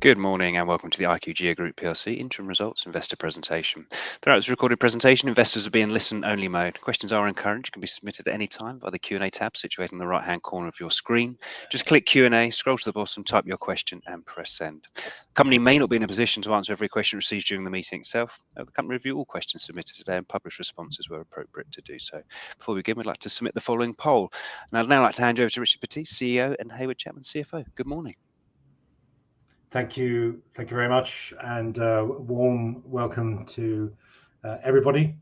Good morning and welcome to the IQGEO Group PLC Interim Results Investor Presentation. Throughout this recorded presentation, investors will be in listen-only mode. Questions are encouraged, can be submitted at any time by the Q&A tab situated in the right-hand corner of your screen. Just click Q&A, scroll to the bottom, type your question and press send. The company may not be in a position to answer every question received during the meeting itself. The company review all questions submitted today and publish responses where appropriate to do so. Before we begin, we'd like to submit the following poll. And I'd now like to hand you over to Richard Petit, CEO, and Hayward Chapman, CFO. Good morning. Thank you very much, and warm welcome to everybody.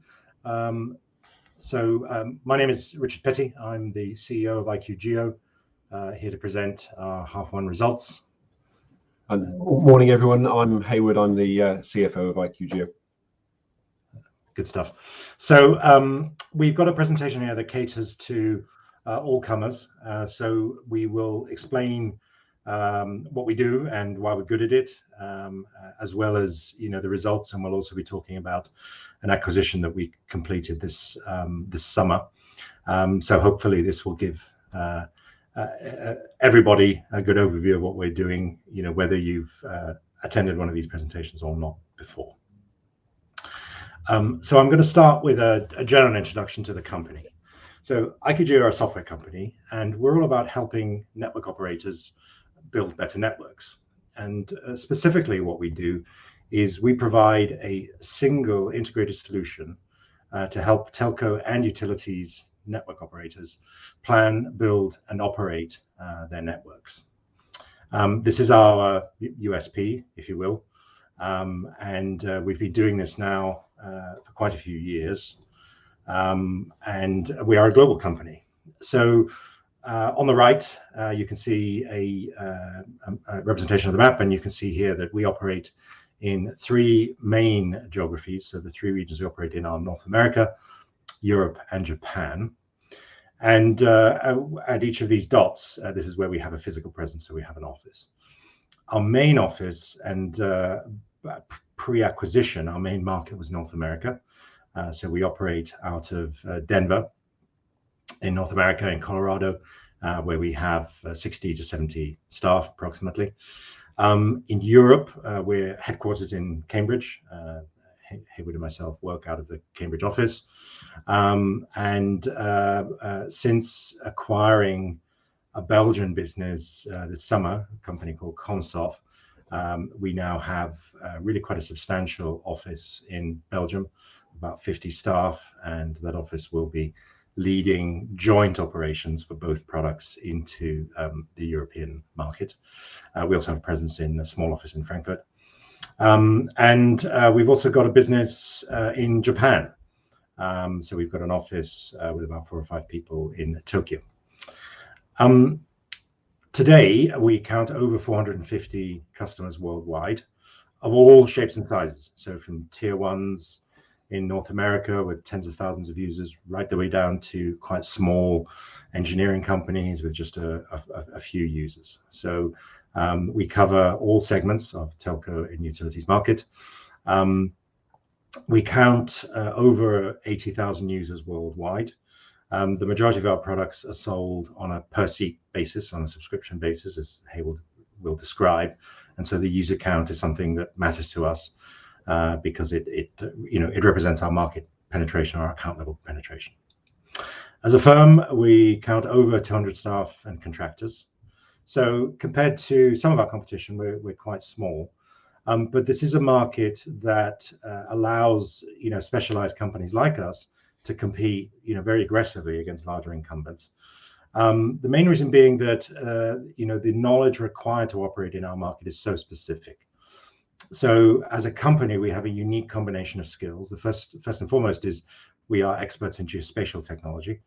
My name is Richard Petit. I'm the CEO of IQGEO, here to present our H1 results. Morning, everyone. I'm Hayward. I'm the CFO of IQGEO. Good stuff. So we've got a presentation here that caters to all comers. So we will explain what we do and why we're good at it, as well as the results, and we'll also be talking about an acquisition that we completed this summer. So hopefully this will give everybody a good overview of what we're doing, whether you've attended one of these presentations or not before. So I'm going to start with a general introduction to the company. So IQGEO are a software company, and we're all about helping network operators build better networks. And specifically what we do is we provide a single integrated solution to help telco and utilities network operators plan, build and operate their networks. This is our USP, if you will, and we've been doing this now for quite a few years, and we are a global company. So on the right, you can see a representation of the map, and you can see here that we operate in three main geographies. So the three regions we operate in are North America, Europe, and Japan. And at each of these dots, this is where we have a physical presence, so we have an office. Our main office and pre-acquisition, our main market was North America. So we operate out of Denver in North America, in Colorado, where we have 60 to 70 staff approximately. In Europe, we're headquartered in Cambridge. Hayward and myself work out of the Cambridge office. Since acquiring a Belgian business this summer, a company called Consof, we now have really quite a substantial office in Belgium, about 50 staff, and that office will be leading joint operations for both products into the European market. We also have a presence in a small office in Frankfurt. We've also got a business in Japan. So we've got an office with about 4 or 5 people in Tokyo. Today, we count over 450 customers worldwide of all shapes and sizes. So from tier ones in North America with tens of thousands of users, right the way down to quite small engineering companies with just a few users. So we cover all segments of telco and utilities market. We count over 80,000 users worldwide. The majority of our products are sold on a per seat basis, on a subscription basis, as Hayward will describe. And so the user count is something that matters to us, because it represents our market penetration, our account level penetration. As a firm, we count over 200 staff and contractors. So compared to some of our competition, we're quite small, but this is a market that allows specialized companies like us to compete very aggressively against larger incumbents. The main reason being that the knowledge required to operate in our market is so specific. So as a company, we have a unique combination of skills. The first and foremost is we are experts in geospatial technology.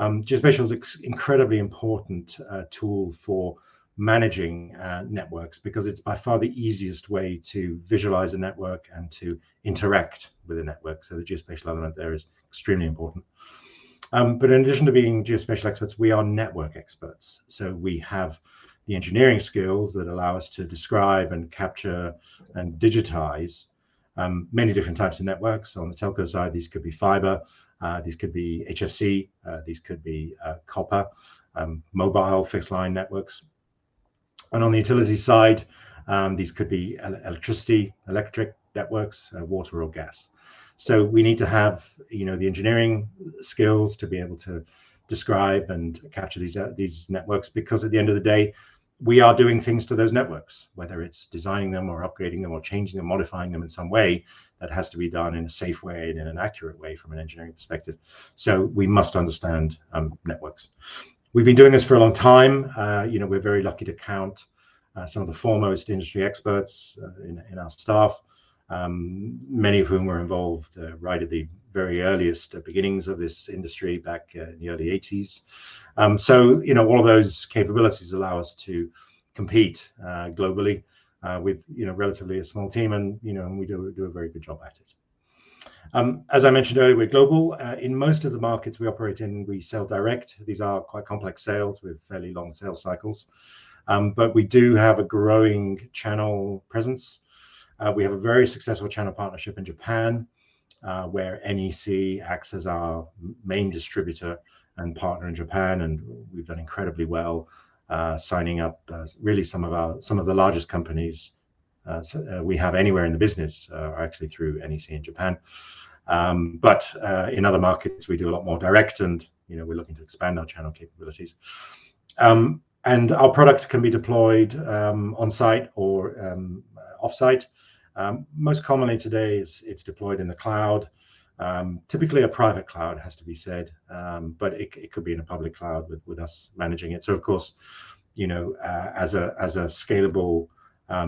Geospatial is an incredibly important tool for managing networks, because it's by far the easiest way to visualize a network and to interact with a network. So the geospatial element there is extremely important. But in addition to being geospatial experts, we are network experts. So we have the engineering skills that allow us to describe and capture and digitize many different types of networks. On the telco side, these could be fiber, these could be HFC, these could be copper, mobile fixed line networks. And on the utility side, These could be electricity, electric networks, water or gas. So we need to have, the engineering skills to be able to describe and capture these networks, because at the end of the day, we are doing things to those networks, whether it's designing them or upgrading them or changing them, modifying them in some way. That has to be done in a safe way and in an accurate way from an engineering perspective. So we must understand networks. We've been doing this for a long time. We're very lucky to count some of the foremost industry experts in our staff, many of whom were involved right at the very earliest beginnings of this industry back in the early 80s. So all of those capabilities allow us to compete globally with relatively a small team, and we do a very good job at it. As I mentioned earlier, we're global. In most of the markets we operate in, we sell direct. These are quite complex sales with fairly long sales cycles, but we do have a growing channel presence. We have a very successful channel partnership in Japan, where NEC acts as our main distributor and partner in Japan, and we've done incredibly well, signing up really some of the largest companies we have anywhere in the business are actually through NEC in Japan. But in other markets, we do a lot more direct, and we're looking to expand our channel capabilities. And our product can be deployed on site or off-site. Most commonly today, it's deployed in the cloud. Typically a private cloud, has to be said, but it could be in a public cloud with us managing it. So of course, as a scalable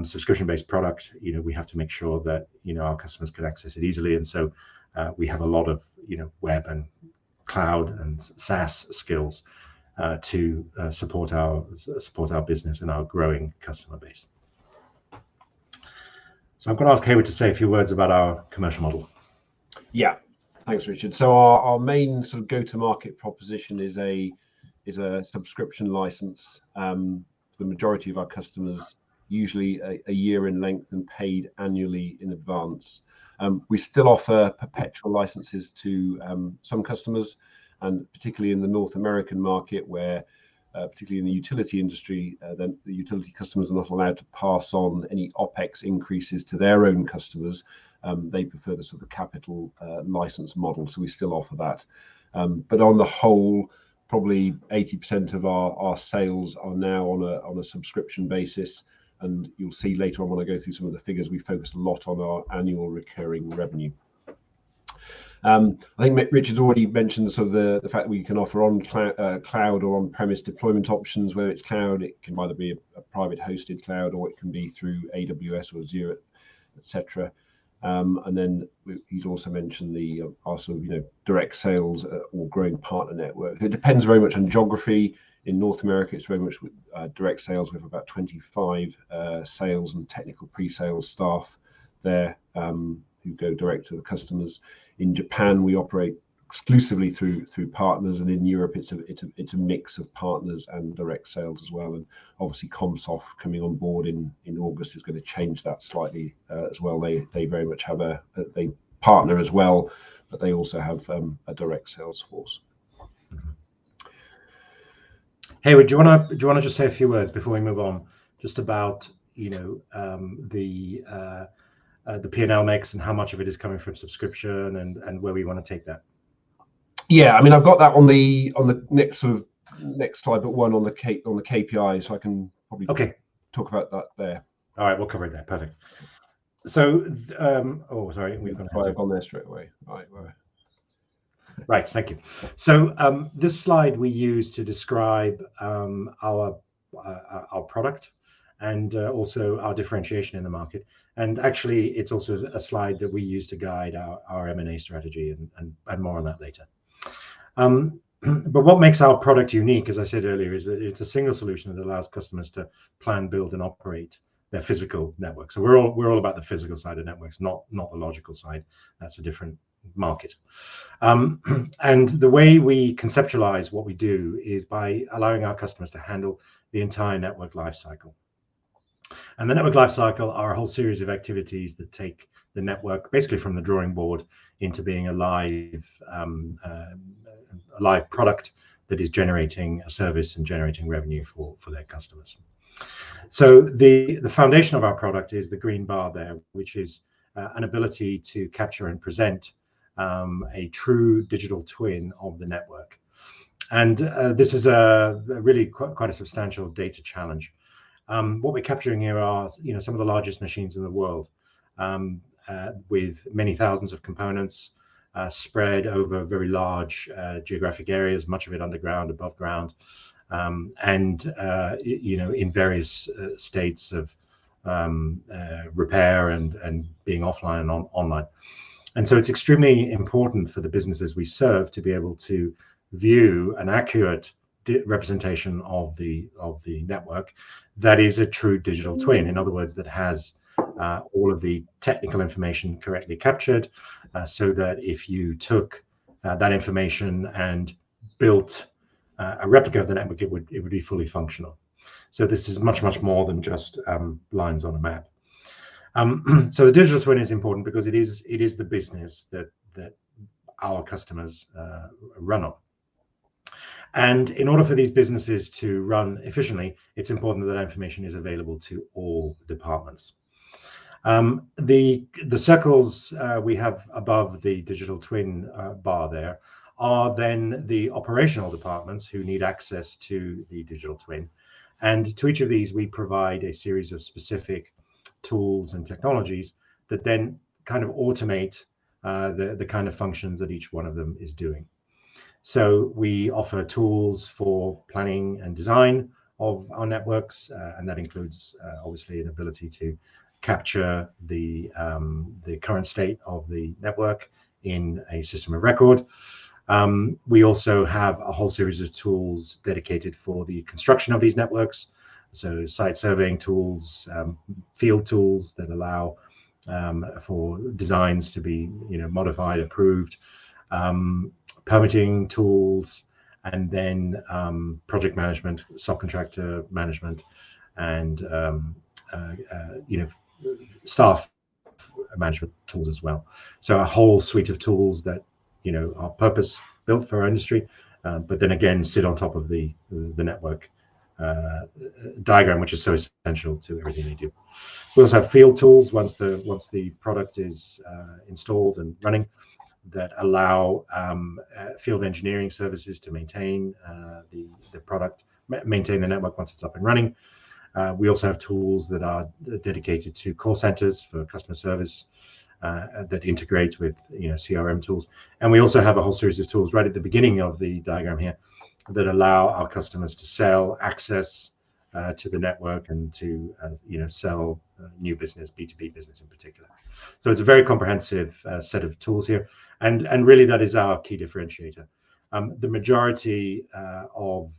subscription-based product, we have to make sure that our customers can access it easily, and so we have a lot of web and cloud and SaaS skills to support our business and our growing customer base. So I'm going to ask Hayward to say a few words about our commercial model. Yeah, thanks, Richard. So our main sort of go-to-market proposition is a subscription license. The majority of our customers, usually a year in length and paid annually in advance. We still offer perpetual licenses to some customers, and particularly in the North American market, where particularly in the utility industry, then the utility customers are not allowed to pass on any OPEX increases to their own customers. They prefer the sort of capital license model, so we still offer that. But on the whole, probably 80% of our sales are now on a subscription basis, and you'll see later on when I go through some of the figures, we focus a lot on our annual recurring revenue. I think Richard's already mentioned sort of the fact that we can offer on cloud or on-premise deployment options. Where it's cloud, it can either be a private hosted cloud, or it can be through AWS or Azure, etc. And then he's also mentioned our sort of direct sales or growing partner network. It depends very much on geography. In North America, it's very much with direct sales. We have about 25 sales and technical pre-sales staff there who go direct to the customers. In Japan, we operate exclusively through partners, and in Europe, it's a mix of partners and direct sales as well. And obviously, Comsoft coming on board in August is going to change that slightly as well. They very much have they partner as well, but they also have a direct sales force. Hayward, do you want to just say a few words before we move on, just about the P&L mix and how much of it is coming from subscription and where we want to take that? Yeah, I mean, I've got that on the next slide, but one on the KPIs, so I can probably talk about that there. All right, we'll cover it there. Perfect. So, sorry, we've gone there straight away. All right, right, thank you. So this slide we use to describe our product and also our differentiation in the market. And actually, it's also a slide that we use to guide our M&A strategy, and more on that later. But what makes our product unique, as I said earlier, is that it's a single solution that allows customers to plan, build, and operate their physical network. So we're all about the physical side of networks, not the logical side. That's a different market. And the way we conceptualize what we do is by allowing our customers to handle the entire network lifecycle. And the network lifecycle are a whole series of activities that take the network basically from the drawing board into being a live product that is generating a service and generating revenue for their customers. So the foundation of our product is the green bar there, which is an ability to capture and present a true digital twin of the network. And this is a really quite a substantial data challenge. What we're capturing here are, some of the largest machines in the world, with many thousands of components spread over very large geographic areas, much of it underground, above ground, and in various states of repair and being offline and online. And so it's extremely important for the businesses we serve to be able to view an accurate representation of the network that is a true digital twin. In other words, that has all of the technical information correctly captured, so that if you took that information and built a replica of the network, it would be fully functional. So this is much more than just lines on a map. So the digital twin is important because it is the business that our customers run on. And in order for these businesses to run efficiently, it's important that information is available to all departments. The circles we have above the digital twin bar there are then the operational departments who need access to the digital twin. And to each of these, we provide a series of specific tools and technologies that then kind of automate the kind of functions that each one of them is doing. So we offer tools for planning and design of our networks, and that includes obviously an ability to capture the current state of the network in a system of record. We also have a whole series of tools dedicated for the construction of these networks. So site surveying tools, field tools that allow for designs to be modified, approved, permitting tools, and then project management, subcontractor management, and staff management tools as well. So a whole suite of tools that are purpose built for our industry, but then again sit on top of the network diagram, which is so essential to everything they do. We also have field tools once the product is installed and running, that allow field engineering services to maintain the product, maintain the network once it's up and running. We also have tools that are dedicated to call centers for customer service that integrate with CRM tools. And we also have a whole series of tools right at the beginning of the diagram here that allow our customers to sell access to the network and to sell new business, B2B business in particular. So it's a very comprehensive set of tools here, and really that is our key differentiator. The majority of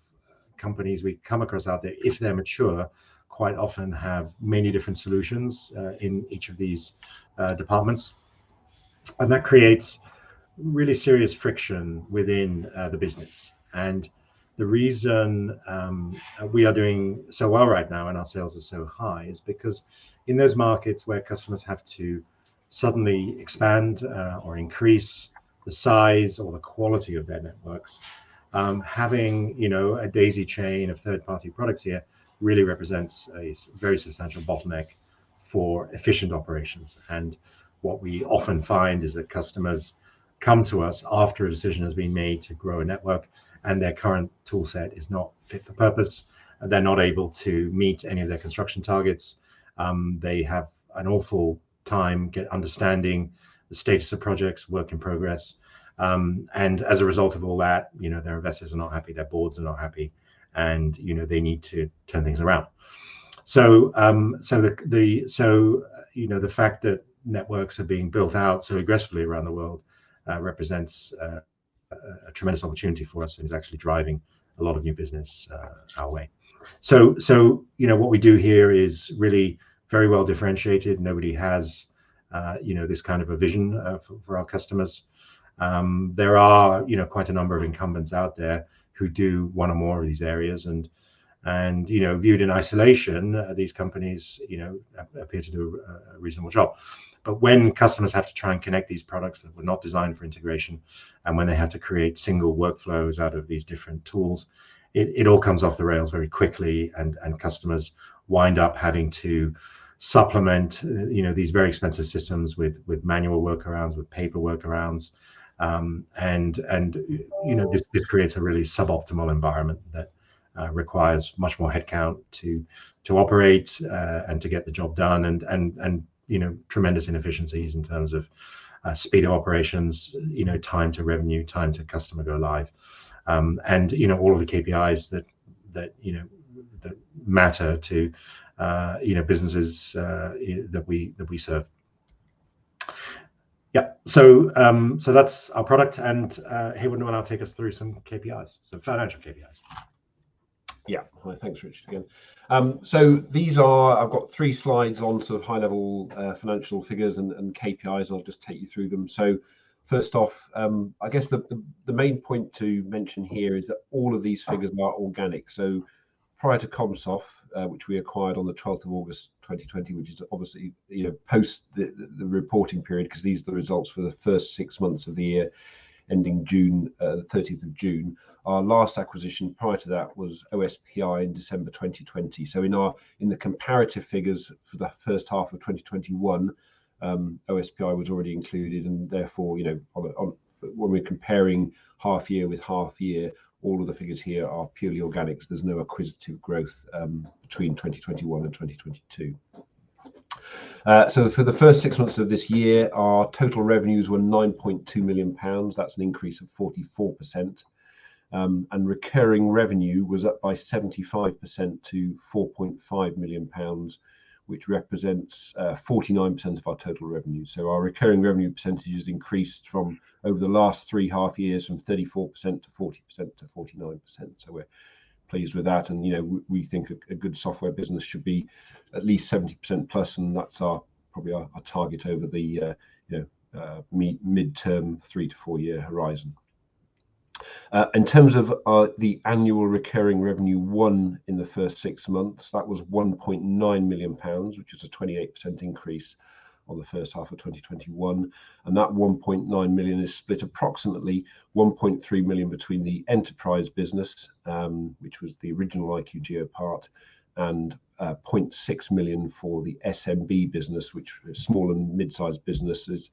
companies we come across out there, if they're mature, quite often have many different solutions in each of these departments, and that creates really serious friction within the business. And the reason we are doing so well right now and our sales are so high is because in those markets where customers have to suddenly expand or increase the size or the quality of their networks, having a daisy chain of third-party products here really represents a very substantial bottleneck for efficient operations. And what we often find is that customers come to us after a decision has been made to grow a network and their current tool set is not fit for purpose. They're not able to meet any of their construction targets. They have an awful time understanding the status of projects, work in progress. And as a result of all that, their investors are not happy, their boards are not happy, and they need to turn things around. So the fact that networks are being built out so aggressively around the world represents a tremendous opportunity for us, and is actually driving a lot of new business our way. So what we do here is really very well differentiated. Nobody has this kind of a vision for our customers. There are quite a number of incumbents out there who do one or more of these areas, and viewed in isolation, these companies appear to do a reasonable job. But when customers have to try and connect these products that were not designed for integration, and when they have to create single workflows out of these different tools, it all comes off the rails very quickly, and customers wind up having to supplement these very expensive systems with manual workarounds, with paper workarounds, and this creates a really suboptimal environment that requires much more headcount to operate and to get the job done, and tremendous inefficiencies in terms of speed of operations, time to revenue, time to customer go live, and all of the KPIs that matter to businesses that we serve. Yeah, so that's our product, and Haywood will now take us through some KPIs, some financial KPIs. Yeah, hi, thanks, Richard, again. So these are, I've got 3 slides on sort of high-level financial figures and KPIs. I'll just take you through them. So first off, I guess the main point to mention here is that all of these figures are organic. So prior to Comsoft, which we acquired on the 12th of August 2020, which is obviously post the reporting period, because these are the results for the first 6 months of the year ending June, the 30th of June. Our last acquisition prior to that was OSPI in December 2020. So in the comparative figures for the first half of 2021, OSPI was already included, and therefore, when we're comparing half year with half year, all of the figures here are purely organic. So there's no acquisitive growth between 2021 and 2022. So for the first 6 months of this year, our total revenues were £9.2 million. That's an increase of 44%. And recurring revenue was up by 75% to £4.5 million, which represents 49% of our total revenue. So our recurring revenue percentages increased from over the last 3 half years from 34% to 40% to 49%. So we're pleased with that, and we think a good software business should be at least 70% plus, and that's probably our target over the mid-term 3 to 4 year horizon. In terms of the annual recurring revenue won in the first 6 months, that was £1.9 million, which is a 28% increase on the first half of 2021, and that 1.9 million is split approximately 1.3 million between the enterprise business, which was the original IQGEO part, and 0.6 million for the SMB business, which is small and mid-sized businesses,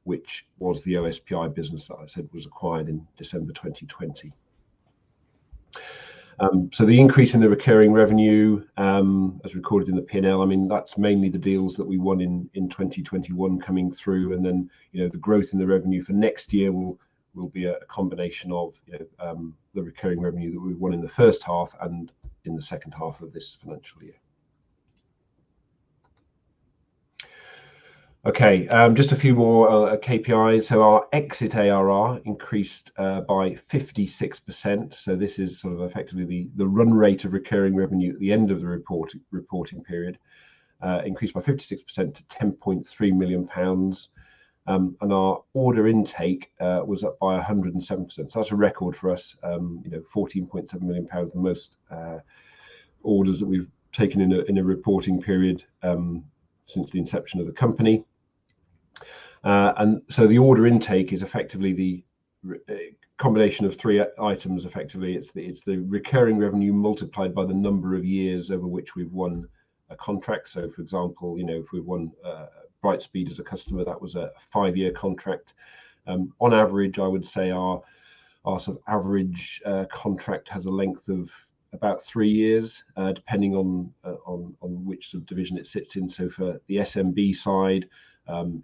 which was the OSPI business that I said was acquired in December 2020. So the increase in the recurring revenue, as recorded in the P&L, I mean, that's mainly the deals that we won in 2021 coming through, and then the growth in the revenue for next year will be a combination of the recurring revenue that we won in the first half and in the second half of this financial year. Okay, just a few more KPIs. So our exit ARR increased by 56%. So this is sort of effectively the run rate of recurring revenue at the end of the reporting period, increased by 56% to £10.3 million. And our order intake was up by 107%. So that's a record for us. £14.7 million, the most orders that we've taken in a reporting period since the inception of the company. And so the order intake is effectively the combination of 3 items. Effectively, it's the recurring revenue multiplied by the number of years over which we've won a contract. So, for example, if we've won Brightspeed as a customer, that was a 5-year contract. On average, I would say our sort of average contract has a length of about 3 years, depending on which sort of division it sits in. So for the SMB side,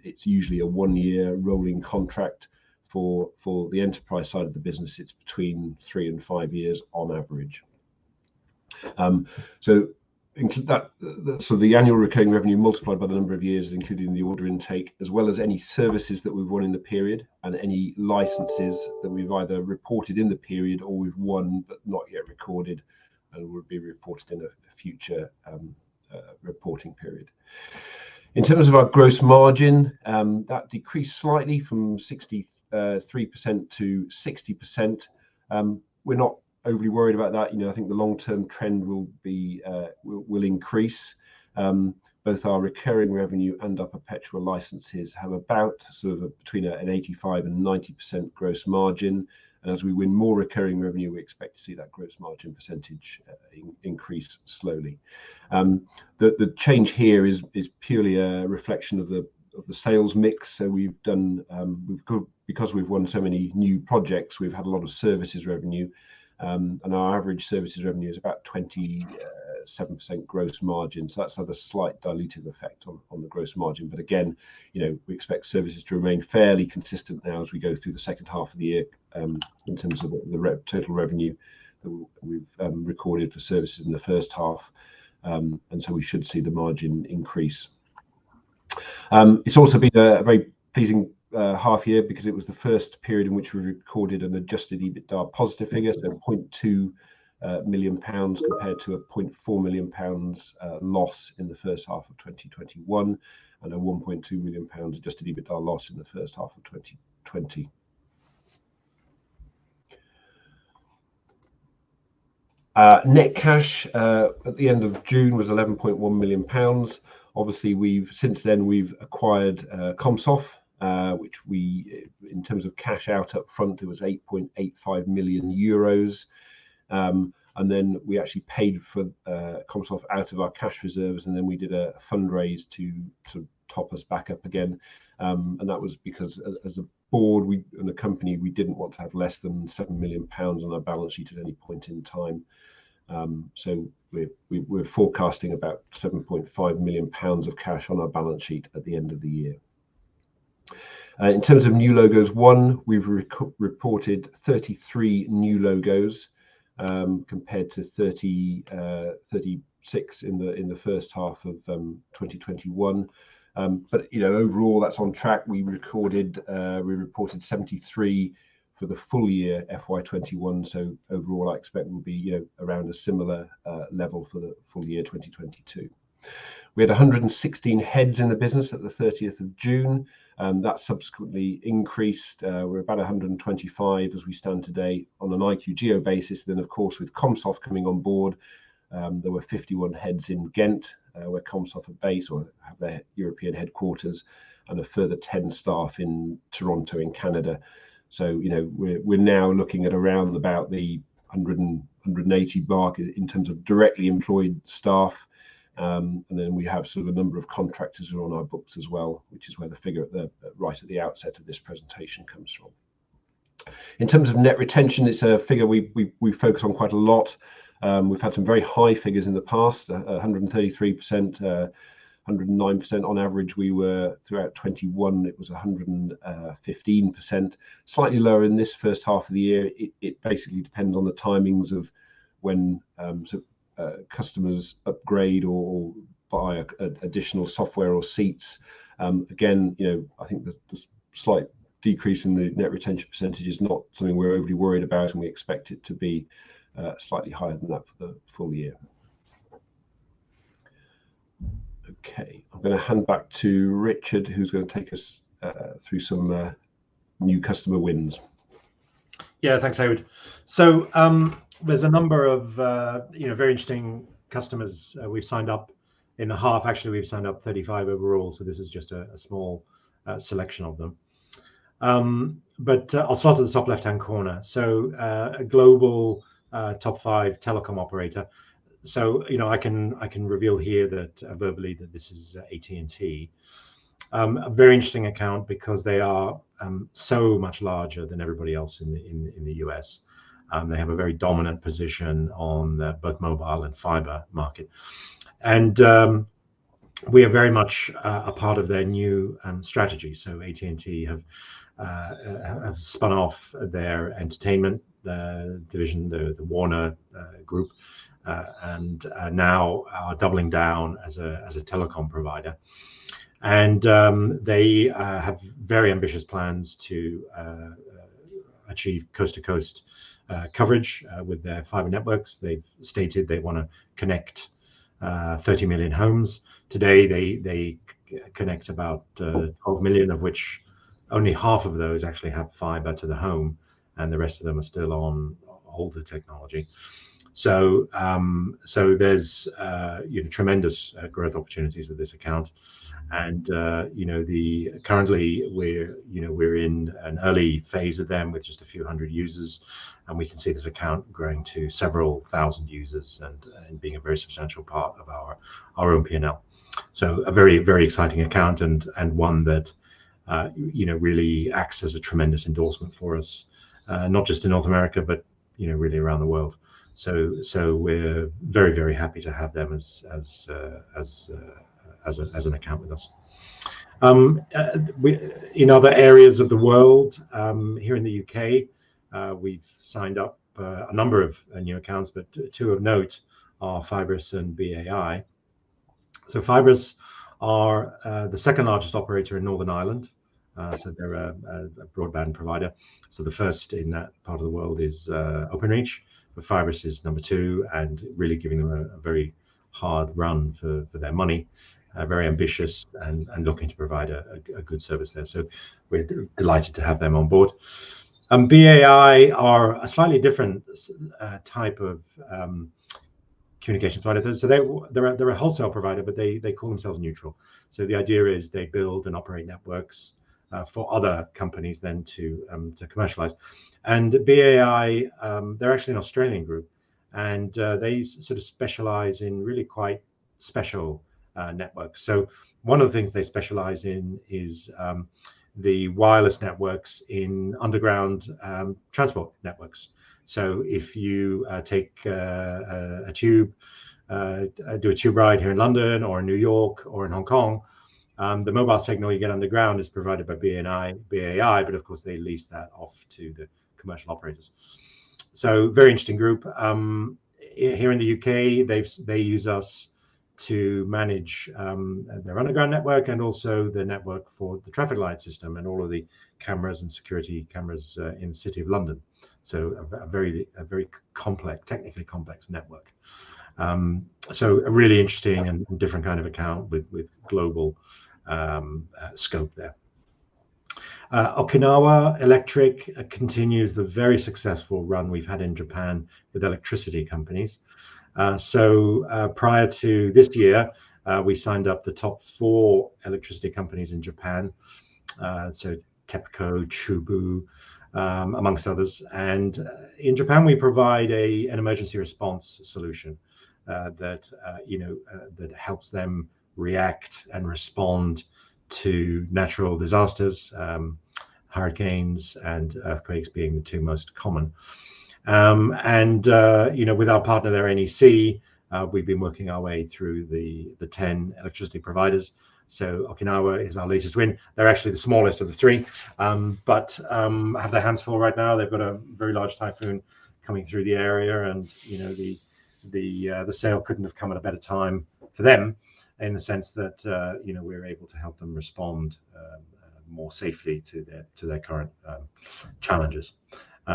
it's usually a 1-year rolling contract. For the enterprise side of the business, it's between 3 and 5 years on average. So the annual recurring revenue multiplied by the number of years, including the order intake, as well as any services that we've won in the period and any licenses that we've either reported in the period or we've won but not yet recorded and will be reported in a future reporting period. In terms of our gross margin, that decreased slightly from 63% to 60%. We're not overly worried about that. I think the long-term trend will increase. Both our recurring revenue and our perpetual licenses have about sort of between an 85 and 90% gross margin. And as we win more recurring revenue, we expect to see that gross margin percentage increase slowly. The change here is purely a reflection of the sales mix. So we've done because we've won so many new projects, we've had a lot of services revenue, and our average services revenue is about 27% gross margin. So that's had a slight dilutive effect on the gross margin. But again, we expect services to remain fairly consistent now as we go through the second half of the year, in terms of the total revenue that we've recorded for services in the first half, and so we should see the margin increase. It's also been a very pleasing half year, because it was the first period in which we recorded an adjusted EBITDA positive figure, so 0.2 million pounds compared to a 0.4 million pounds loss in the first half of 2021, and a 1.2 million pounds adjusted EBITDA loss in the first half of 2020. Net cash at the end of June was 11.1 million pounds. Obviously, since then we've acquired Comsoft, which in terms of cash out up front, it was 8.85 million euros. And then we actually paid for Comsoft out of our cash reserves, and then we did a fundraise to sort of top us back up again. And that was because as a board and a company, we didn't want to have less than 7 million pounds on our balance sheet at any point in time. So we're forecasting about 7.5 million pounds of cash on our balance sheet at the end of the year. In terms of new logos, we've reported 33 new logos, compared to 36 in the first half of 2021. But overall that's on track. We reported 73 for the full year FY21. So overall I expect we'll be around a similar level for the full year 2022. We had 116 heads in the business at the 30th of June. That subsequently increased. We're about 125 as we stand today on an IQGEO basis. Then, of course, with Comsoft coming on board, there were 51 heads in Ghent, where Comsoft are based or have their European headquarters, and a further 10 staff in Toronto in Canada. So, we're now looking at around about the 180 mark in terms of directly employed staff. And then we have sort of a number of contractors who are on our books as well, which is where the figure right at the outset of this presentation comes from. In terms of net retention, it's a figure we focus on quite a lot. We've had some very high figures in the past, 133%, 109% on average. We were throughout 21, it was 115%, slightly lower in this first half of the year. It basically depends on the timings of when customers upgrade or buy additional software or seats. Again, I think the slight decrease in the net retention percentage is not something we're overly worried about, and we expect it to be slightly higher than that for the full year. Okay, I'm going to hand back to Richard, who's going to take us through some new customer wins. Yeah, thanks, Howard. So there's a number of very interesting customers we've signed up in the half. Actually, we've signed up 35 overall, so this is just a small selection of them. But I'll start at the top left-hand corner. So a global top 5 telecom operator. So I can reveal here that verbally that this is AT&T. A very interesting account because they are so much larger than everybody else in the US. They have a very dominant position on both mobile and fiber market, and we are very much a part of their new strategy. So AT&T have spun off their entertainment division, the Warner Group, and now are doubling down as a telecom provider. And they have very ambitious plans to achieve coast-to-coast coverage with their fiber networks. They've stated they want to connect 30 million homes. Today, they connect about 12 million, of which only half of those actually have fiber to the home, and the rest of them are still on older technology. So there's tremendous growth opportunities with this account. And currently we're in an early phase with them with just a few hundred users, and we can see this account growing to several thousand users and being a very substantial part of our own P&L. So a very, very exciting account, and one that really acts as a tremendous endorsement for us, not just in North America, but really around the world. So we're very, very happy to have them as an account with us. In other areas of the world, here in the UK, we've signed up a number of new accounts, but two of note are Fibrous and BAI. So Fibrous are the second largest operator in Northern Ireland. So they're a broadband provider. So the first in that part of the world is Openreach, but Fibrous is number 2, and really giving them a very hard run for their money. Very ambitious and looking to provide a good service there. So we're delighted to have them on board. BAI are a slightly different type of communications provider. So they're a wholesale provider, but they call themselves neutral. So the idea is they build and operate networks for other companies then to commercialize. And BAI, they're actually an Australian group, and they sort of specialize in really quite special networks. So one of the things they specialize in is the wireless networks in underground transport networks. So if you take a tube, do a tube ride here in London or in New York or in Hong Kong, the mobile signal you get underground is provided by BAI, but of course they lease that off to the commercial operators. So very interesting group. Here in the UK, they use us to manage their underground network and also the network for the traffic light system and all of the cameras and security cameras in the City of London. So a very complex, technically complex network. So a really interesting and different kind of account with global scope there. Okinawa Electric continues the very successful run we've had in Japan with electricity companies. So prior to this year, we signed up the top 4 electricity companies in Japan. So TEPCO, Chubu, amongst others. And in Japan, we provide an emergency response solution that helps them react and respond to natural disasters, hurricanes and earthquakes being the 2 most common. With our partner there, NEC, we've been working our way through the 10 electricity providers. So Okinawa is our latest win. They're actually the smallest of the 3, but have their hands full right now. They've got a very large typhoon coming through the area, and the sale couldn't have come at a better time for them, in the sense that we're able to help them respond more safely to their current challenges.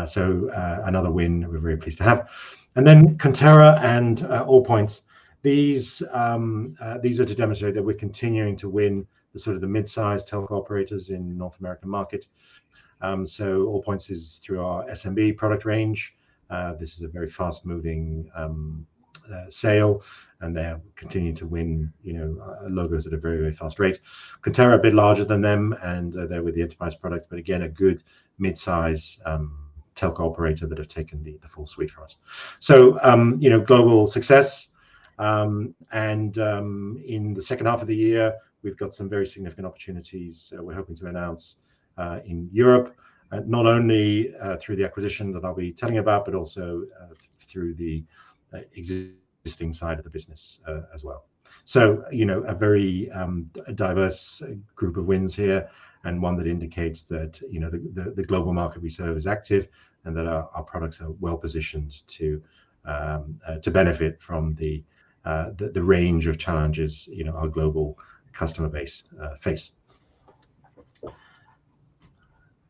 So another win we're very pleased to have. And then Conterra and Allpoints. These are to demonstrate that we're continuing to win the mid-sized telco operators in North American market. So Allpoints is through our SMB product range. This is a very fast-moving sale, and they are continuing to win logos at a very, very fast rate. Conterra a bit larger than them, and they're with the enterprise product, but again a good mid-size telco operator that have taken the full suite from us. So global success, and in the second half of the year we've got some very significant opportunities we're hoping to announce in Europe, not only through the acquisition that I'll be telling you about, but also through the existing side of the business as well. So a very diverse group of wins here, and one that indicates that the global market we serve is active, and that our products are well positioned to benefit from the range of challenges our global customer base face.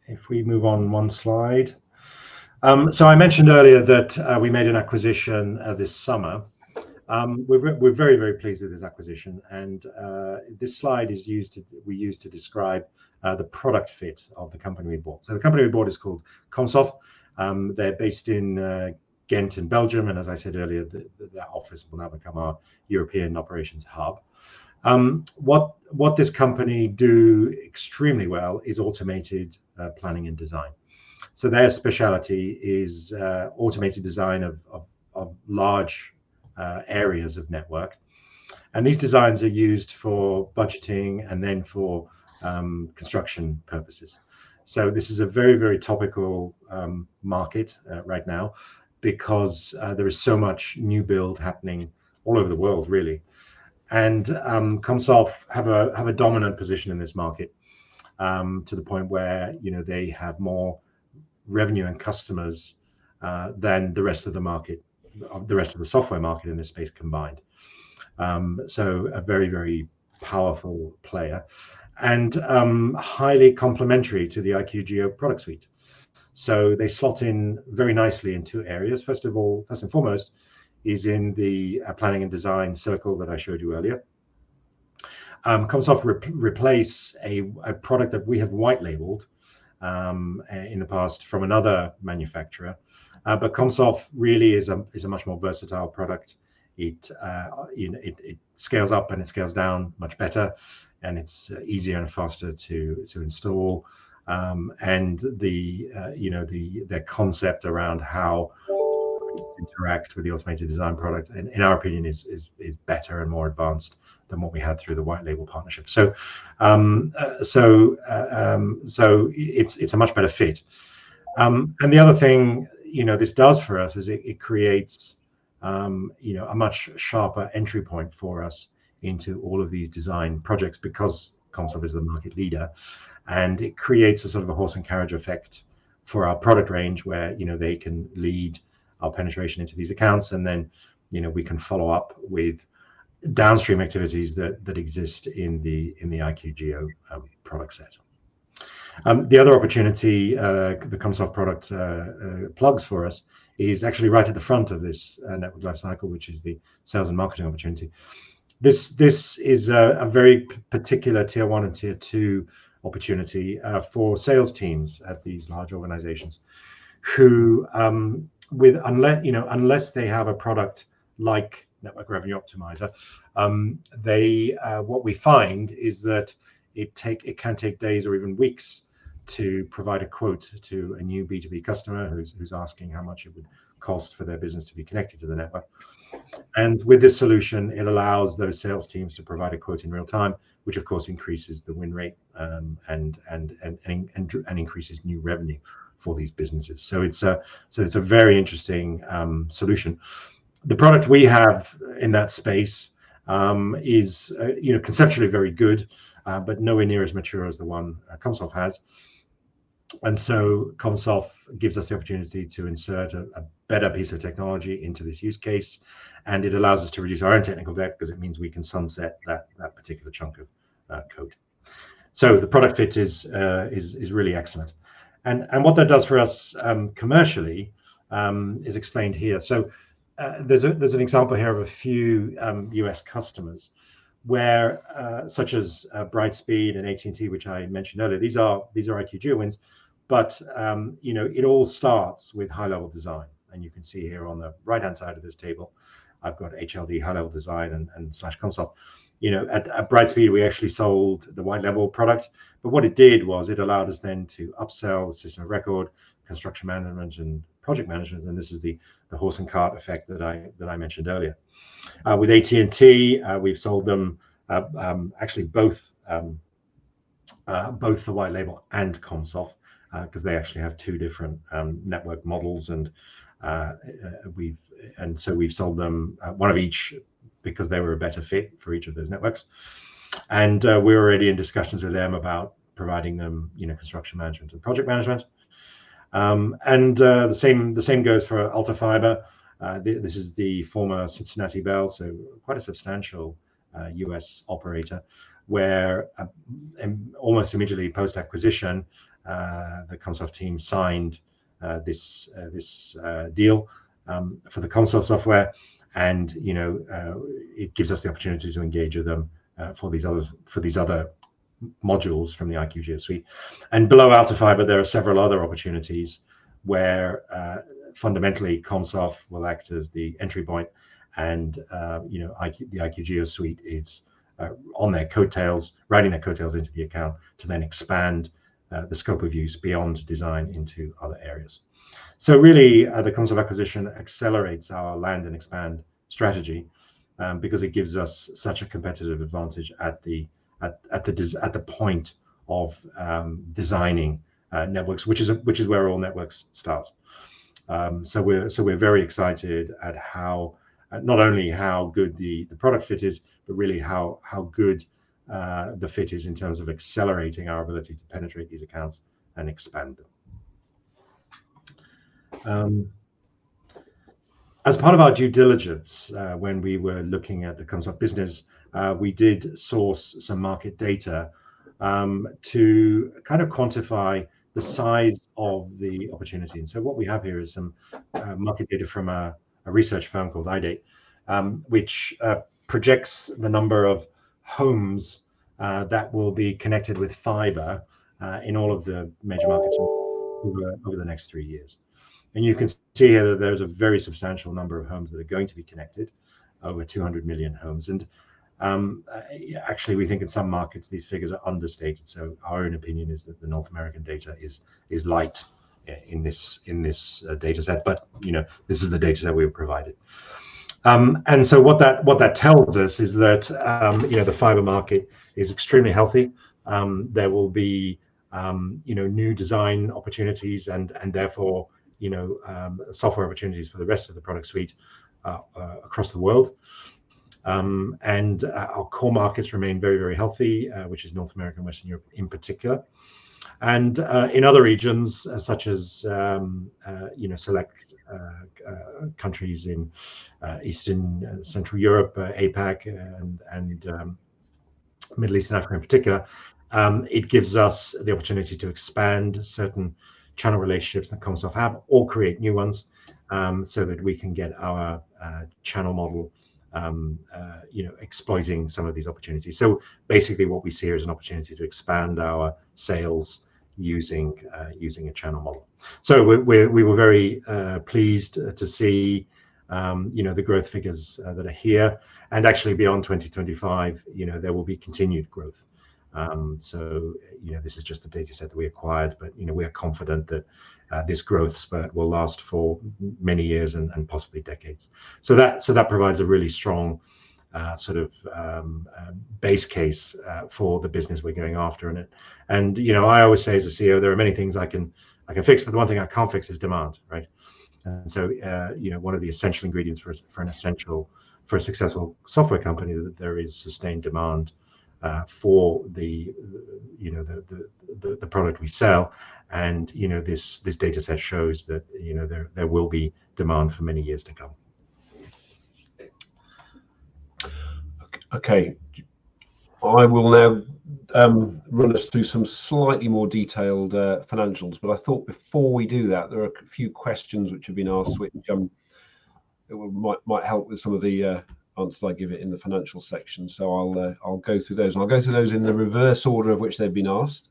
If we move on one slide. So I mentioned earlier that we made an acquisition this summer. We're very, very pleased with this acquisition, and this slide we use to describe the product fit of the company we bought. So the company we bought is called Consoff. They're based in Ghent in Belgium, and as I said earlier, that office will now become our European operations hub. What this company do extremely well is automated planning and design. So their specialty is automated design of large areas of network. And these designs are used for budgeting and then for construction purposes. So this is a very, very topical market right now, because there is so much new build happening all over the world, really. And Comsolve have a dominant position in this market, to the point where they have more revenue and customers than the rest of the market, the rest of the software market in this space combined. So a very, very powerful player, and highly complementary to the IQGEO product suite. So they slot in very nicely in two areas. First and foremost, is in the planning and design circle that I showed you earlier. Comsolve replace a product that we have white labeled in the past from another manufacturer, but Comsolve really is a much more versatile product. It scales up and it scales down much better, and it's easier and faster to install. And their concept around how interact with the automated design product, in our opinion, is better and more advanced than what we had through the white label partnership. So it's a much better fit. And the other thing this does for us is it creates a much sharper entry point for us into all of these design projects, because Comsolve is the market leader, and it creates a sort of a horse and carriage effect for our product range, where they can lead our penetration into these accounts, and then we can follow up with downstream activities that exist in the IQGEO product set. The other opportunity the Comsolve product plugs for us is actually right at the front of this network lifecycle, which is the sales and marketing opportunity. This is a very particular tier 1 and tier 2 opportunity for sales teams at these large organizations, who unless they have a product like Network Revenue Optimizer, what we find is that it can take days or even weeks to provide a quote to a new B2B customer who's asking how much it would cost for their business to be connected to the network. And with this solution, it allows those sales teams to provide a quote in real time, which of course increases the win rate and increases new revenue for these businesses. So it's a very interesting solution. The product we have in that space is conceptually very good, but nowhere near as mature as the one Comsolve has. And so Comsolve gives us the opportunity to insert a better piece of technology into this use case, and it allows us to reduce our own technical debt, because it means we can sunset that particular chunk of code. So the product fit is really excellent, and what that does for us commercially is explained here. So there's an example here of a few US customers where, such as Brightspeed and AT&T, which I mentioned earlier, these are IQGEO wins, but it all starts with high-level design. And you can see here on the right-hand side of this table, I've got HLD, high-level design, and /Comsolve. At Brightspeed, we actually sold the white-level product, but what it did was it allowed us then to upsell the system of record, construction management, and project management, and this is the horse and cart effect that I mentioned earlier. With AT&T, we've sold them actually both the white label and Comsolve, because they actually have two different network models, and so we've sold them one of each because they were a better fit for each of those networks. And we're already in discussions with them about providing them construction management and project management. And the same goes for Alta Fiber. This is the former Cincinnati Bell, so quite a substantial US operator, where almost immediately post acquisition, the Comsolve team signed this deal for the Comsolve software, and it gives us the opportunity to engage with them for these other modules from the IQGEO suite. And below Alta Fiber, there are several other opportunities where fundamentally Comsolve will act as the entry point, and the IQGEO suite is on their coattails, riding their coattails into the account to then expand the scope of use beyond design into other areas. So really, the Comsol acquisition accelerates our land and expand strategy because it gives us such a competitive advantage at the point of designing networks, which is where all networks start. So we're very excited at how not only how good the product fit is, but really how good the fit is in terms of accelerating our ability to penetrate these accounts and expand them. As part of our due diligence, when we were looking at the Comsol business, we did source some market data to kind of quantify the size of the opportunity. And so what we have here is some market data from a research firm called IDate, which projects the number of homes that will be connected with fiber in all of the major markets over the next 3 years. And you can see here that there's a very substantial number of homes that are going to be connected, over 200 million homes. And actually, we think in some markets these figures are understated. So our own opinion is that the North American data is light in this data set. But this is the data set we were provided. And so what that tells us is that the fiber market is extremely healthy. There will be new design opportunities and therefore software opportunities for the rest of the product suite across the world. And our core markets remain very, very healthy, which is North America and Western Europe in particular. And in other regions, such as select countries in Eastern Central Europe, APAC, and Middle East and Africa in particular, it gives us the opportunity to expand certain channel relationships that Comsol have, or create new ones, so that we can get our channel model exploiting some of these opportunities. So basically what we see here is an opportunity to expand our sales using a channel model. So we were very pleased to see the growth figures that are here, and actually beyond 2025 there will be continued growth. So this is just the data set that we acquired, but we are confident that this growth spurt will last for many years and possibly decades. So that provides a really strong base case for the business we're going after in it. And I always say as a CEO, there are many things I can fix, but the one thing I can't fix is demand, right? And so one of the essential ingredients for a successful software company, that there is sustained demand for the product we sell. And this data set shows that there will be demand for many years to come. Okay, I will now run us through some slightly more detailed financials, but I thought before we do that, there are a few questions which have been asked, which might help with some of the answers I give it in the financial section. So I'll go through those, and I'll go through those in the reverse order of which they've been asked,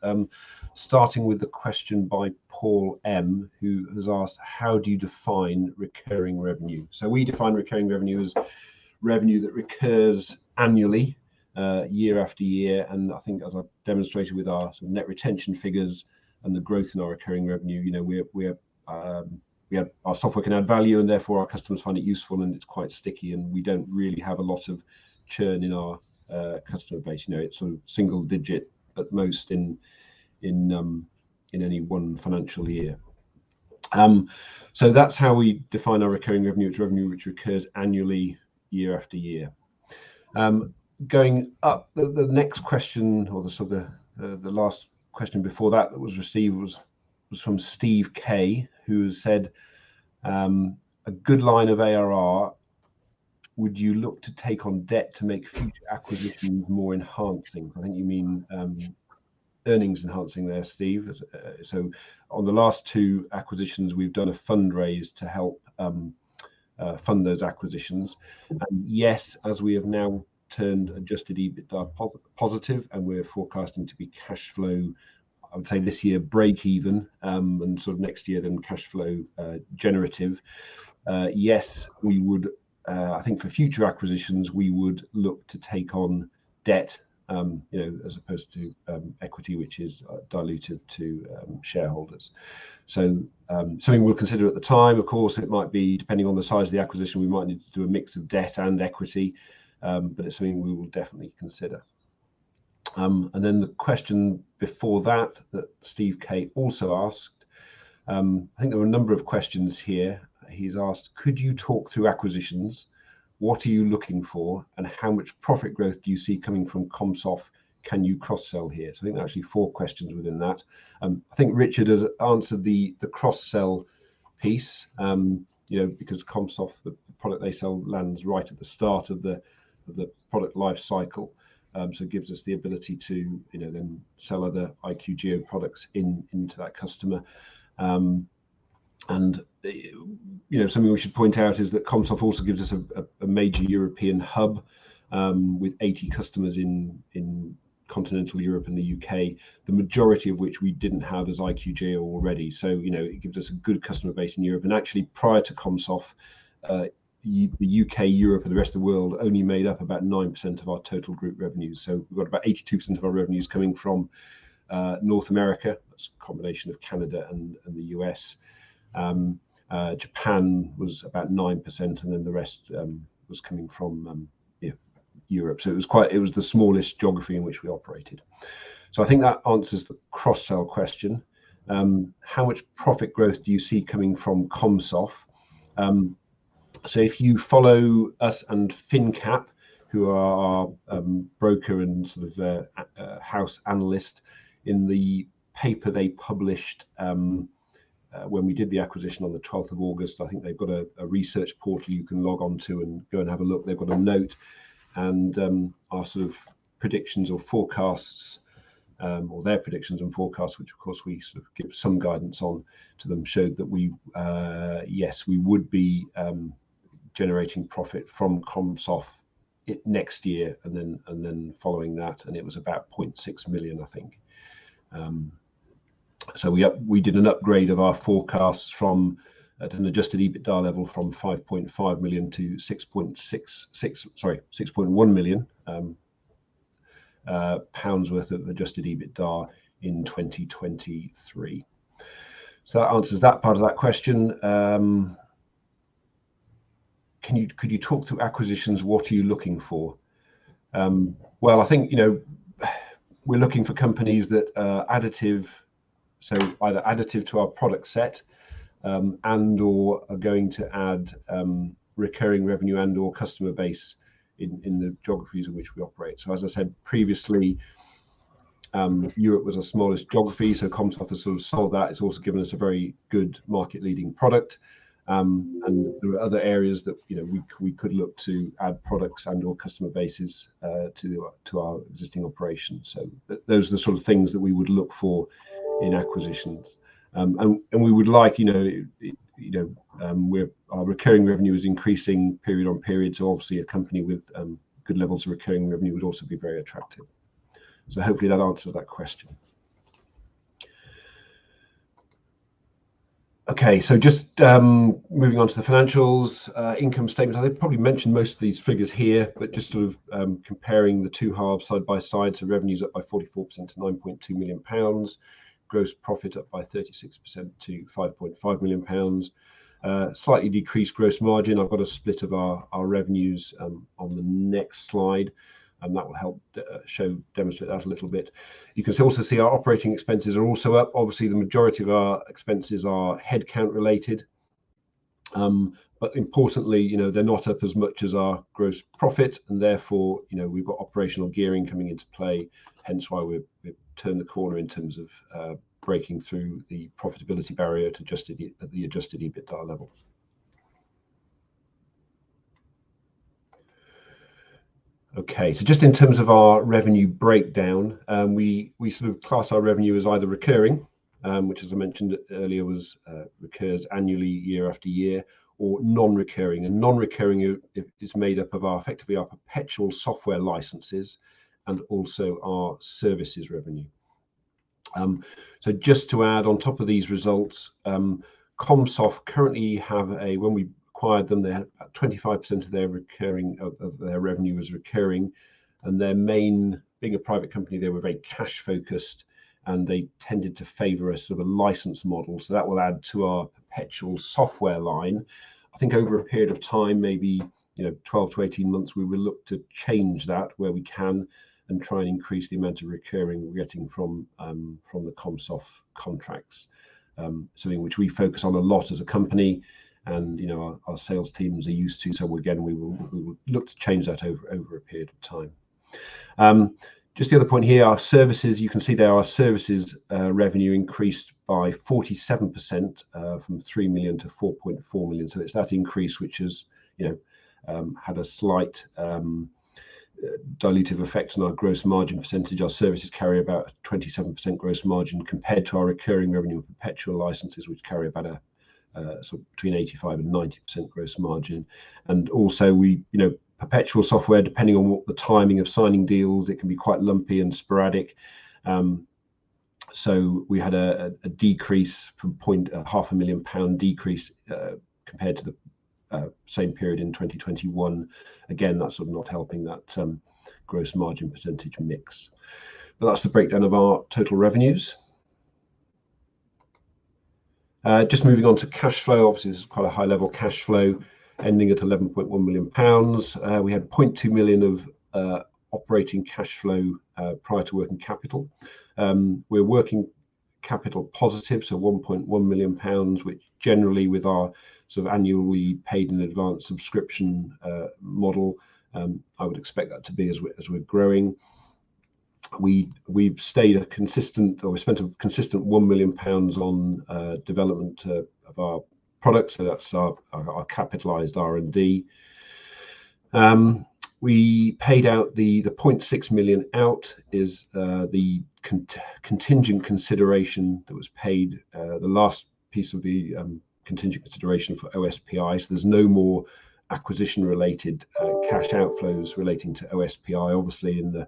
starting with the question by Paul M, who has asked, how do you define recurring revenue? So we define recurring revenue as revenue that recurs annually, year after year. And I think, as I've demonstrated with our sort of net retention figures and the growth in our recurring revenue, our software can add value, and therefore our customers find it useful, and it's quite sticky, and we don't really have a lot of churn in our customer base. It's sort of single digit at most in any one financial year. So that's how we define our recurring revenue. It's revenue which recurs annually, year after year. Going up, the next question, or the last question before that was received was from Steve K, who said, a good line of ARR, would you look to take on debt to make future acquisitions more enhancing? I think you mean earnings enhancing there, Steve. So on the last two acquisitions, we've done a fundraise to help fund those acquisitions. And yes, as we have now turned adjusted EBITDA positive, and we're forecasting to be cash flow, I would say this year break even, and sort of next year then cash flow generative. Yes, we would. I think for future acquisitions, we would look to take on debt, as opposed to equity, which is dilutive to shareholders. So something we'll consider at the time. Of course, it might be, depending on the size of the acquisition, we might need to do a mix of debt and equity, but it's something we will definitely consider. And then the question before that Steve K also asked, I think there were a number of questions here. He's asked, could you talk through acquisitions? What are you looking for, and how much profit growth do you see coming from Comsoft? Can you cross-sell here? So I think there are actually 4 questions within that. I think Richard has answered the cross-sell piece, because Comsoft, the product they sell, lands right at the start of the product life cycle. So it gives us the ability to then sell other IQGEO products into that customer. And something we should point out is that Comsoft also gives us a major European hub with 80 customers in continental Europe and the UK, the majority of which we didn't have as IQGEO already. So it gives us a good customer base in Europe. And actually, prior to Comsoft, the UK, Europe, and the rest of the world only made up about 9% of our total group revenues. So we've got about 82% of our revenues coming from North America. That's a combination of Canada and the US. Japan was about 9%, and then the rest was coming from Europe. So it was the smallest geography in which we operated. So I think that answers the cross-sell question. How much profit growth do you see coming from Comsoft? So if you follow us and FinCap, who are our broker and sort of house analyst, in the paper they published when we did the acquisition on the 12th of August, I think they've got a research portal you can log on to and go and have a look. They've got a note, and our sort of predictions or forecasts, or their predictions and forecasts, which of course we sort of give some guidance on to them, showed that we would be generating profit from Comsoft next year, and then following that, and it was about 0.6 million, I think. So we did an upgrade of our forecasts from at an adjusted EBITDA level from 5.5 million to 6.1 million pounds worth of adjusted EBITDA in 2023. So that answers that part of that question. Could you talk through acquisitions? What are you looking for? Well, I think we're looking for companies that are additive, so either additive to our product set, and or are going to add recurring revenue and or customer base in the geographies in which we operate. So as I said previously, Europe was our smallest geography, so Comsoft has sort of solved that. It's also given us a very good market leading product. And there are other areas that we could look to add products and or customer bases to our existing operations. So those are the sort of things that we would look for in acquisitions. And we would like, our recurring revenue is increasing period on period. So obviously a company with good levels of recurring revenue would also be very attractive. So hopefully that answers that question. Okay, so just moving on to the financials, income statement. I probably mentioned most of these figures here, but just sort of comparing the two halves side by side. So revenues up by 44% to 9.2 million pounds, gross profit up by 36% to 5.5 million pounds. Slightly decreased gross margin. I've got a split of our revenues on the next slide, and that will help demonstrate that a little bit. You can also see our operating expenses are also up. Obviously, the majority of our expenses are headcount related, but importantly, they're not up as much as our gross profit, and therefore, we've got operational gearing coming into play. Hence why we've turned the corner in terms of breaking through the profitability barrier to the adjusted EBITDA level. Okay, so just in terms of our revenue breakdown, we sort of class our revenue as either recurring, which, as I mentioned earlier, recurs annually, year after year, or non-recurring. And non-recurring is made up of effectively our perpetual software licenses and also our services revenue. So just to add on top of these results, Comsoft currently have when we acquired them, they had about 25% of their revenue was recurring. and being a private company, they were very cash focused, and they tended to favor a sort of a license model. So that will add to our perpetual software line. I think over a period of time, maybe 12 to 18 months, we will look to change that where we can and try and increase the amount of recurring we're getting from the ComSoft contracts. Something which we focus on a lot as a company, and our sales teams are used to. So again, we will look to change that over a period of time. Just the other point here, our services, you can see there our services revenue increased by 47% from 3 million to 4.4 million. So it's that increase which has had a slight dilutive effect on our gross margin percentage. Our services carry about a 27% gross margin compared to our recurring revenue and perpetual licenses, which carry about a sort of between 85 and 90% gross margin. And also we, perpetual software, depending on what the timing of signing deals, it can be quite lumpy and sporadic. So we had a decrease from £500,000 decrease compared to the same period in 2021. Again, that's sort of not helping that gross margin percentage mix. But that's the breakdown of our total revenues. Just moving on to cash flow. Obviously, this is quite a high level cash flow, ending at £11.1 million. We had 0.2 million of operating cash flow prior to working capital. We're working capital positive, so £1.1 million, which generally with our sort of annually paid in advance subscription model, I would expect that to be as we're growing. We've stayed we spent a consistent £1 million on development of our products, so that's our capitalized R&D. We paid out the 0.6 million out is the contingent consideration that was paid, the last piece of the contingent consideration for OSPI. So there's no more acquisition related cash outflows relating to OSPI. Obviously in the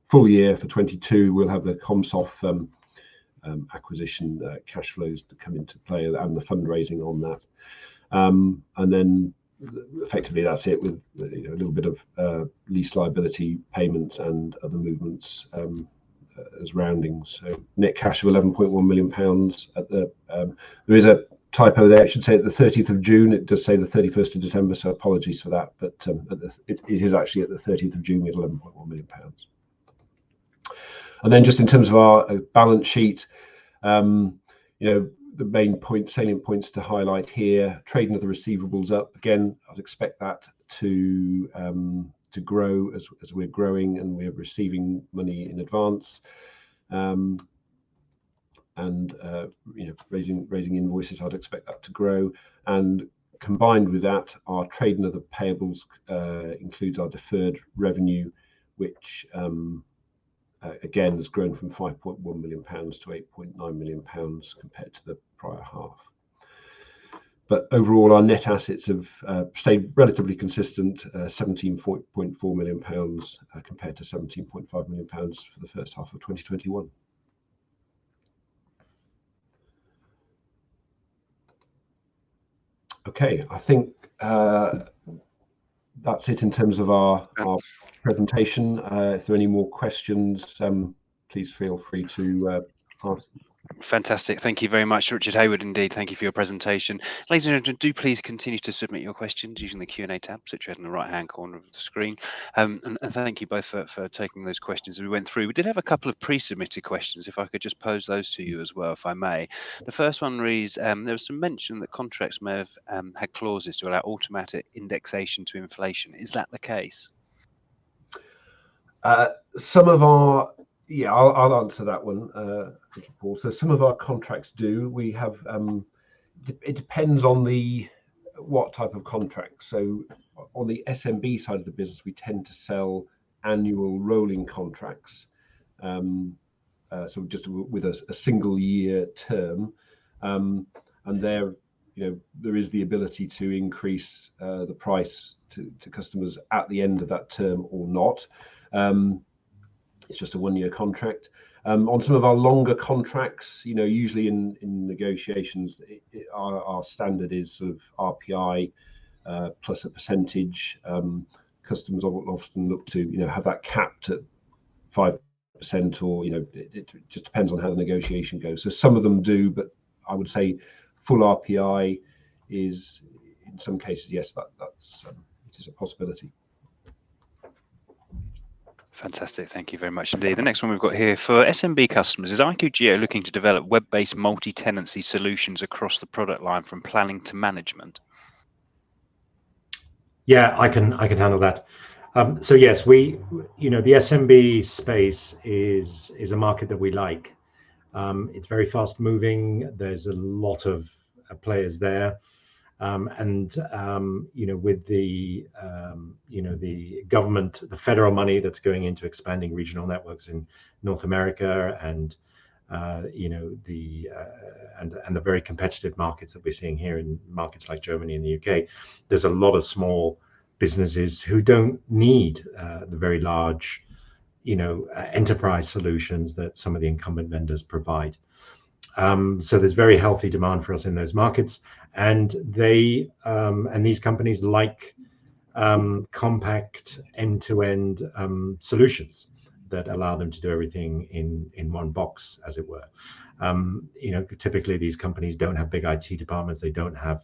full year for 22, we'll have the ComSoft acquisition cash flows to come into play and the fundraising on that. And then effectively that's it, with a little bit of lease liability payments and other movements as roundings. So net cash of £11.1 million at the there is a typo there, I should say at the 30th of June. It does say the 31st of December, so apologies for that, but it is actually at the 30th of June we had £11.1 million. And then just in terms of our balance sheet, the main salient points to highlight here: trade and other receivables up. Again, I'd expect that to grow as we're growing and we're receiving money in advance, and raising invoices. I'd expect that to grow, and combined with that, our trade and other payables includes our deferred revenue, which again has grown from £5.1 million to £8.9 million compared to the prior half. But overall, our net assets have stayed relatively consistent, £17.4 million compared to £17.5 million for the first half of 2021. Okay, I think that's it in terms of our presentation. If there are any more questions, please feel free to ask. Fantastic. Thank you very much, Richard Hayward. Indeed, thank you for your presentation. Ladies and gentlemen, do please continue to submit your questions using the Q&A tab situated in the right-hand corner of the screen. And thank you both for taking those questions as we went through. We did have a couple of pre-submitted questions, if I could just pose those to you as well, if I may. The first one reads, there was some mention that contracts may have had clauses to allow automatic indexation to inflation. Is that the case? Some of our I'll answer that one. Thank you, Paul. So some of our contracts do. We have. It depends on what type of contract. So on the SMB side of the business, we tend to sell annual rolling contracts. So just with a single year term, and there is the ability to increase the price to customers at the end of that term or not. It's just a 1-year contract. On some of our longer contracts, usually in negotiations, our standard is sort of RPI plus a percentage. customers will often look to, have that capped at 5%, or it just depends on how the negotiation goes. So some of them do, but I would say full RPI is, in some cases, yes, that's it is a possibility. Fantastic, thank you very much indeed. The next one we've got here for SMB customers: is IQGEO looking to develop web-based multi-tenancy solutions across the product line from planning to management? Yeah, I can handle that. So yes, the SMB space is a market that we like. It's very fast moving. There's a lot of players there, and with the government, the federal money that's going into expanding regional networks in North America, and the very competitive markets that we're seeing here in markets like Germany and the UK, there's a lot of small businesses who don't need the very large enterprise solutions that some of the incumbent vendors provide. So there's very healthy demand for us in those markets, and these companies like compact end-to-end solutions that allow them to do everything in one box, as it were. Typically these companies don't have big IT departments. They don't have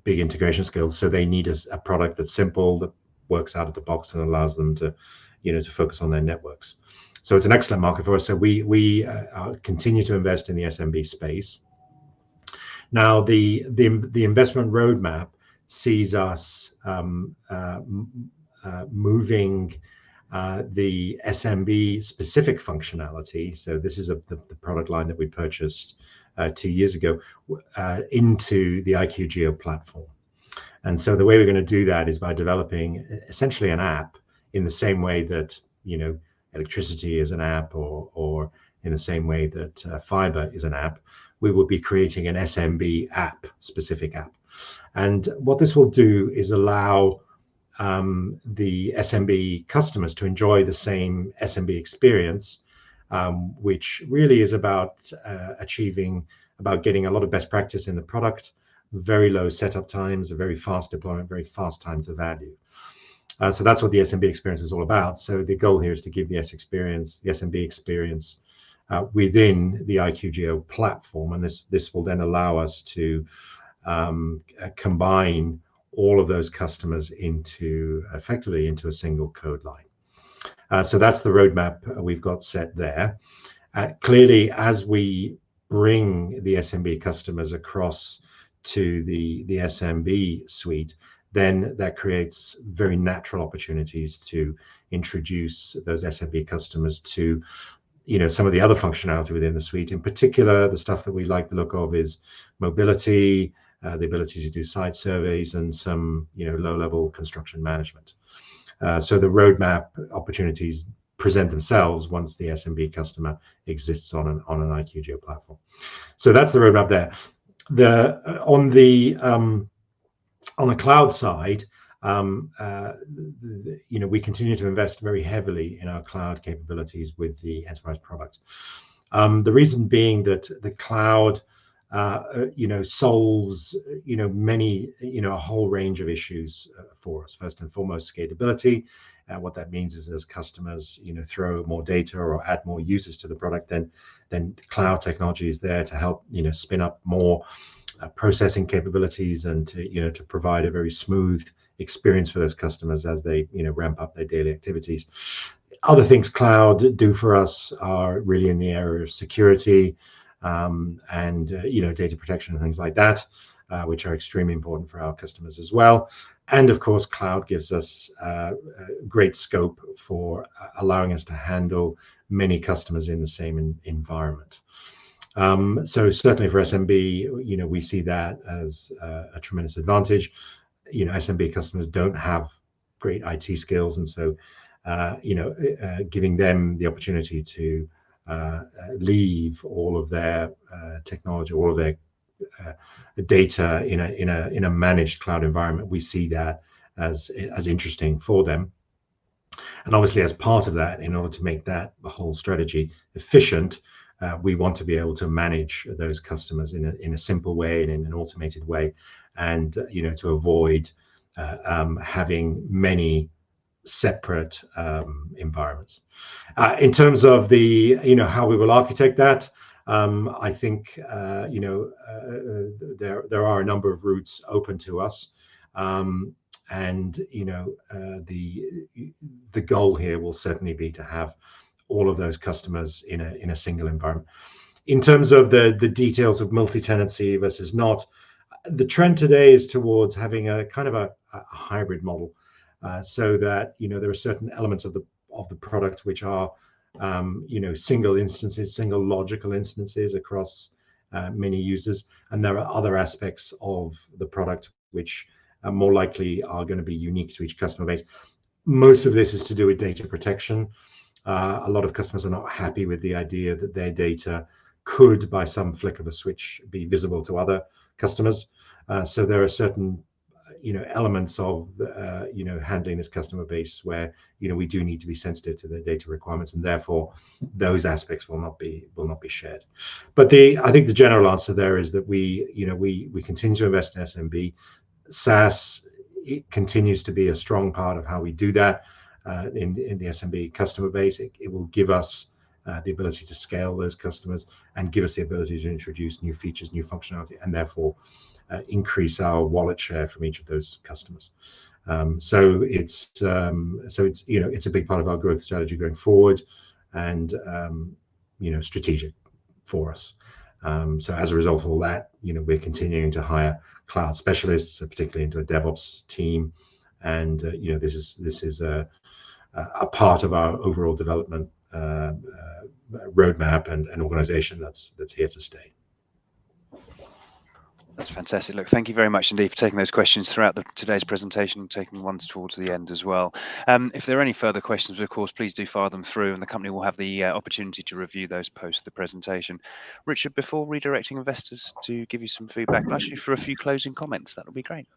big integration skills, so they need a product that's simple, that works out of the box, and allows them to focus on their networks. So it's an excellent market for us. So we continue to invest in the SMB space. Now the investment roadmap sees us moving the SMB specific functionality. So this is the product line that we purchased 2 years ago into the IQGEO platform. And so the way we're going to do that is by developing essentially an app in the same way that electricity is an app, or in the same way that fiber is an app. We will be creating an SMB app, specific app. And what this will do is allow the SMB customers to enjoy the same SMB experience, which really is about getting a lot of best practice in the product, very low setup times, a very fast deployment, very fast time to value. So that's what the SMB experience is all about. So the goal here is to give the SMB experience within the IQGEO platform, and this will then allow us to combine all of those customers effectively into a single code line. So that's the roadmap we've got set there. Clearly, as we bring the SMB customers across to the SMB suite, then that creates very natural opportunities to introduce those SMB customers to some of the other functionality within the suite. In particular, the stuff that we like the look of is mobility, the ability to do site surveys, and some low-level construction management. So the roadmap opportunities present themselves once the SMB customer exists on an IQGEO platform. So that's the roadmap there. On the cloud side, we continue to invest very heavily in our cloud capabilities with the enterprise product. The reason being that the cloud solves a whole range of issues for us. First and foremost, scalability. What that means is, as customers throw more data or add more users to the product, then cloud technology is there to help spin up more processing capabilities, and to provide a very smooth experience for those customers as they ramp up their daily activities. Other things cloud do for us are really in the area of security, and data protection and things like that, which are extremely important for our customers as well. And of course, cloud gives us great scope for allowing us to handle many customers in the same environment. So certainly for SMB, we see that as a tremendous advantage. SMB customers don't have great IT skills, and so giving them the opportunity to leave all of their technology, all of their data in a managed cloud environment, we see that as interesting for them. And obviously, as part of that, in order to make that the whole strategy efficient, we want to be able to manage those customers in a simple way and in an automated way, and to avoid having many separate environments. In terms of the, how we will architect that, I think, there are a number of routes open to us. And the goal here will certainly be to have all of those customers in a single environment. In terms of the details of multi-tenancy versus not, the trend today is towards having a kind of a hybrid model, so that there are certain elements of the product which are single instances, single logical instances across many users, and there are other aspects of the product which more likely are going to be unique to each customer base. Most of this is to do with data protection. A lot of customers are not happy with the idea that their data could, by some flick of a switch, be visible to other customers. So there are certain elements of handling this customer base where we do need to be sensitive to their data requirements, and therefore those aspects will not be shared. But I think the general answer there is that we continue to invest in SMB. SaaS, it continues to be a strong part of how we do that in the SMB customer base. It will give us the ability to scale those customers and give us the ability to introduce new features, new functionality, and therefore increase our wallet share from each of those customers. So it's a big part of our growth strategy going forward, and strategic for us. So as a result of all that, we're continuing to hire cloud specialists, particularly into a DevOps team, and this is a part of our overall development roadmap and organization that's here to stay. That's fantastic. Look, thank you very much indeed for taking those questions throughout today's presentation, taking ones towards the end as well. If there are any further questions, of course, please do fire them through, and the company will have the opportunity to review those post the presentation. Richard, before redirecting investors to give you some feedback, I'll ask you for a few closing comments. That would be great.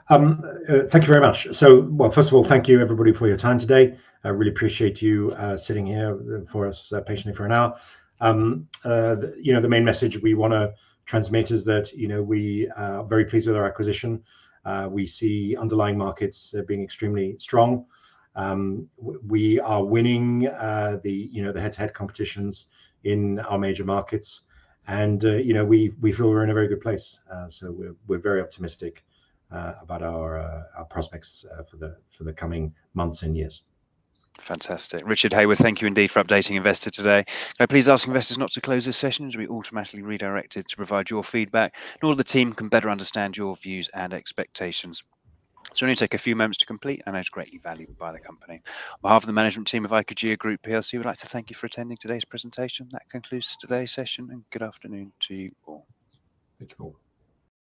Thank you very much. So, well, first of all, thank you everybody for your time today. I really appreciate you sitting here for us patiently for an hour. The main message we want to transmit is that we are very pleased with our acquisition. We see underlying markets being extremely strong. We are winning the head-to-head competitions in our major markets, and we feel we're in a very good place. So we're very optimistic about our prospects for the coming months and years. Fantastic. Richard Hayward, thank you indeed for updating investors today. Can I please ask investors not to close this session, as we automatically redirected to provide your feedback, and all the team can better understand your views and expectations. It's only take a few moments to complete, and it's greatly valued by the company. On behalf of the management team of IQGEO Group PLC, we'd like to thank you for attending today's presentation. That concludes today's session, and good afternoon to you all. Thank you all.